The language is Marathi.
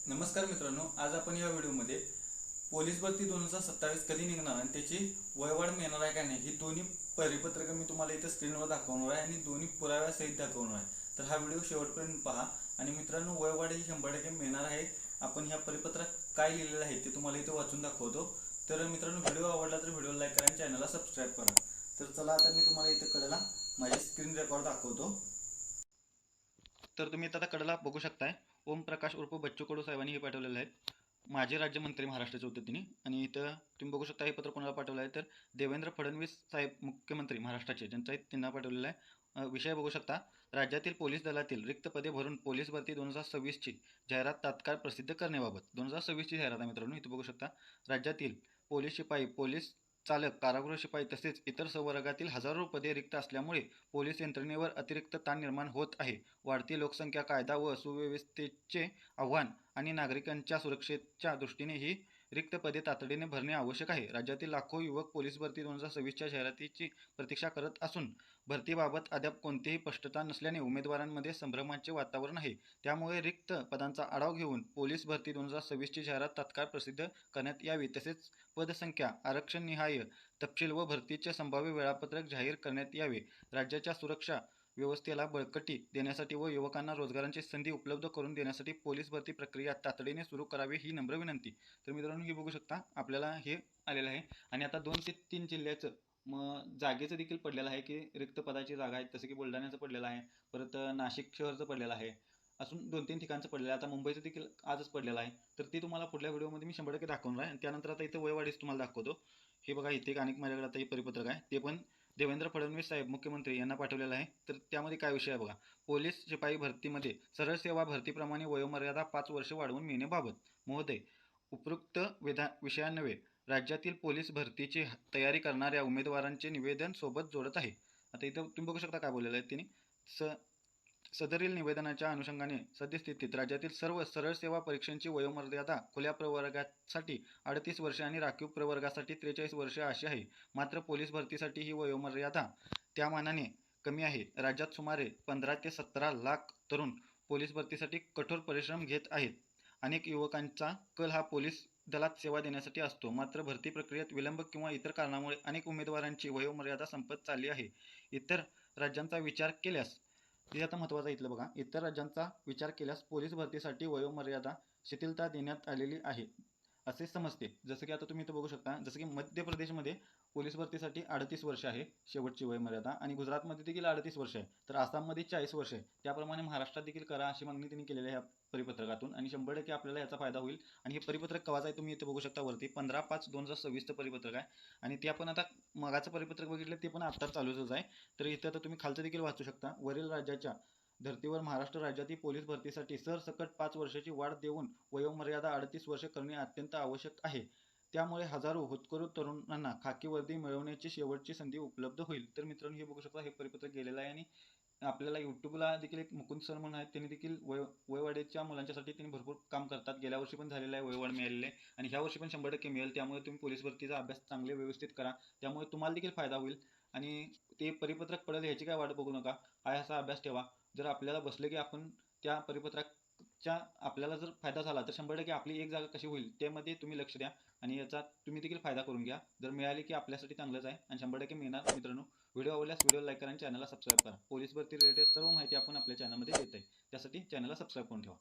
नमस्कार मित्रांनो, आज आपण या व्हिडिओमध्ये पोलीस भरती 2027 कधी निघणार आणि त्याची वयवाढ मिळणार आहे का नाही ही दोन्ही परिपत्रकं मी तुम्हाला इथं स्क्रीनवर दाखवणार आहे आणि दोन्ही पुराव्यासहित दाखवणार आहे. तर हा व्हिडिओ शेवटपर्यंत पहा. आणि मित्रांनो, वयवाढ ही 100% मिळणार आहे. आपण ह्या परिपत्रात काय लिहिलेलं आहे ते तुम्हाला इथे वाचून दाखवतो. तर मित्रांनो, व्हिडिओ आवडला तर व्हिडिओ लाईक करा आणि चॅनलला सबस्क्राईब करा. तर चला, आता मी तुम्हाला इथे कडेला माझी स्क्रीन रेकॉर्ड दाखवतो. तर तुम्ही आता कडेला बघू शकताय, ओम प्रकाश उर्फ बच्चू कडू साहेबांनी हे पाठवलेलं आहे. माजी राज्यमंत्री महाराष्ट्राचे होते तिने. आणि इथं तुम्ही बघू शकता हे पत्र कोणाला पाठवलं आहे तर देवेंद्र फडणवीस साहेब मुख्यमंत्री महाराष्ट्राचे, ज्यांचा त्यांना पाठवलेलं आहे. विषय बघू शकता, राज्यातील पोलीस दलातील रिक्त पदे भरून पोलीस भरती 2026ची जाहिरात तात्काळ प्रसिद्ध करण्याबाबत. 2026ची जाहिरात आहे मित्रांनो. इथं बघू शकता, राज्यातील पोलीस शिपाई, पोलीस चालक, कारागृह शिपाई तसेच इतर संवर्गातील हजारो पदे रिक्त असल्यामुळे पोलीस यंत्रणेवर अतिरिक्त ताण निर्माण होत आहे. वाढती लोकसंख्या, कायदा व सुव्यवस्थेचे आव्हान आणि नागरिकांच्या सुरक्षेच्या दृष्टीने ही रिक्त पदे तातडीने भरणे आवश्यक आहे. राज्यातील लाखो युवक पोलीस भरती 2026च्या जाहिरातीची प्रतीक्षा करत असून भरतीबाबत अद्याप कोणतीही स्पष्टता नसल्याने उमेदवारांमध्ये संभ्रमाचे वातावरण आहे. त्यामुळे रिक्त पदांचा आढावा घेऊन पोलीस भरती 2026ची जाहिरात तात्काळ प्रसिद्ध करण्यात यावी. तसेच पदसंख्या, आरक्षणनिहाय तपशील व भरतीचे संभाव्य वेळापत्रक जाहीर करण्यात यावे. राज्याच्या सुरक्षा व्यवस्थेला बळकटी देण्यासाठी व युवकांना रोजगारांची संधी उपलब्ध करून देण्यासाठी पोलीस भरती प्रक्रिया तातडीने सुरू करावी ही नम्र विनंती. तर मित्रांनो, हे बघू शकता, आपल्याला हे आलेलं आहे. आणि आता 2 ते 3 जिल्ह्याचं जागेचं देखील पडलेलं आहे की रिक्त पदाची जागा आहेत. जसं की बुलढाण्याचं पडलेलं आहे, परत नाशिक शहरचं पडलेलं आहे, अजून 2-3 ठिकाणचं पडलेलं आहे. आता मुंबईचं देखील आजच पडलेलं आहे. तर ते तुम्हाला पुढल्या व्हिडिओमध्ये मी 100% दाखवणार आहे. आणि त्यानंतर आता इथं वयवाढीच तुम्हाला दाखवतो. हे बघा, इथे एक अनेक माझ्याकडे आता हे परिपत्रक आहे, ते पण देवेंद्र फडणवीस साहेब मुख्यमंत्री यांना पाठवलेलं आहे. तर त्यामध्ये काय विषय आहे बघा, पोलीस शिपाई भरतीमध्ये सरळ सेवा भरतीप्रमाणे वयोमर्यादा 5 वर्ष वाढवून मिळण्याबाबत. महोदय, उपरोक्त विषयान्वये राज्यातील पोलीस भरतीची तयारी करणाऱ्या उमेदवारांचे निवेदन सोबत जोडत आहे. आता इथं तुम्ही बघू शकता काय बोललेलं आहे त्यांनी. सदरील निवेदनाच्या अनुषंगाने सद्यस्थितीत राज्यातील सर्व सरळ सेवा परीक्षांची वयोमर्यादा खुल्या प्रवर्गासाठी 38 वर्षे आणि राखीव प्रवर्गासाठी 43 वर्षे अशी आहे. मात्र पोलीस भरतीसाठी ही वयोमर्यादा त्या मानाने कमी आहे. राज्यात सुमारे 15 ते 17 लाख तरुण पोलीस भरतीसाठी कठोर परिश्रम घेत आहेत. अनेक युवकांचा कल हा पोलीस दलात सेवा देण्यासाठी असतो. मात्र भरती प्रक्रियेत विलंब किंवा इतर कारणामुळे अनेक उमेदवारांची वयोमर्यादा संपत चालली आहे. इतर राज्यांचा विचार केल्यास, हे आता महत्त्वाचं इथलं बघा, इतर राज्यांचा विचार केल्यास पोलीस भरतीसाठी वयोमर्यादा शिथिलता देण्यात आलेली आहे असे समजते. जसं की आता तुम्ही इथं बघू शकता, जसं की मध्य प्रदेशमध्ये पोलीस भरतीसाठी 38 वर्ष आहे शेवटची वयमर्यादा, आणि गुजरातमध्ये देखील 38 वर्ष आहे, तर आसाममध्ये 40 वर्ष आहे. त्याप्रमाणे महाराष्ट्रात देखील करा अशी मागणी त्यांनी केलेली आहे ह्या परिपत्रकातून. आणि 100% आपल्याला याचा फायदा होईल. आणि हे परिपत्रक कवाचं आहे तुम्ही इथे बघू शकता, वरती 15/5/2026चं परिपत्रक आहे. आणि ते आपण आता मगाचं परिपत्रक बघितलं ते पण आत्ताच चालूच आहे. तर इथं आता तुम्ही खालचं देखील वाचू शकता. वरील राज्याच्या धर्तीवर महाराष्ट्र राज्यातील पोलीस भरतीसाठी सरसकट 5 वर्षाची वाढ देऊन वयोमर्यादा 38 वर्षे करणे अत्यंत आवश्यक आहे. त्यामुळे हजारो होतकरू तरुणांना खाकी वर्दी मिळवण्याची शेवटची संधी उपलब्ध होईल. तर मित्रांनो, हे बघू शकता, हे परिपत्रक गेलेलं आहे. आणि आपल्याला यूट्यूबला देखील एक मुकुंद सर म्हणून आहेत, त्यांनी देखील वयवाढीच्या मुलांच्यासाठी त्यांनी भरपूर काम करतात. गेल्या वर्षी पण झालेलं आहे, वयवाढ मिळालेली आहे. आणि ह्या वर्षी पण 100% मिळेल. त्यामुळे तुम्ही पोलीस भरतीचा अभ्यास चांगले व्यवस्थित करा, त्यामुळे तुम्हाला देखील फायदा होईल. आणि ते परिपत्रक पडेल ह्याची काय वाट बघू नका, हा असा अभ्यास ठेवा. जर आपल्याला बसले की आपण त्या परिपत्रकच्या आपल्याला जर फायदा झाला तर 100% आपली एक जागा कशी होईल त्यामध्ये तुम्ही लक्ष द्या. आणि याचा तुम्ही देखील फायदा करून घ्या. जर मिळाली की आपल्यासाठी चांगलंच आहे आणि 100% मिळणार. मित्रांनो, व्हिडिओ आवडल्यास व्हिडिओ लाईक करा आणि चॅनलला सबस्क्राईब करा. पोलीस भरती रिलेटेड सर्व माहिती आपण आपल्या चॅनलमध्ये देत आहे, त्यासाठी चॅनलला सबस्क्राईब करून ठेवा.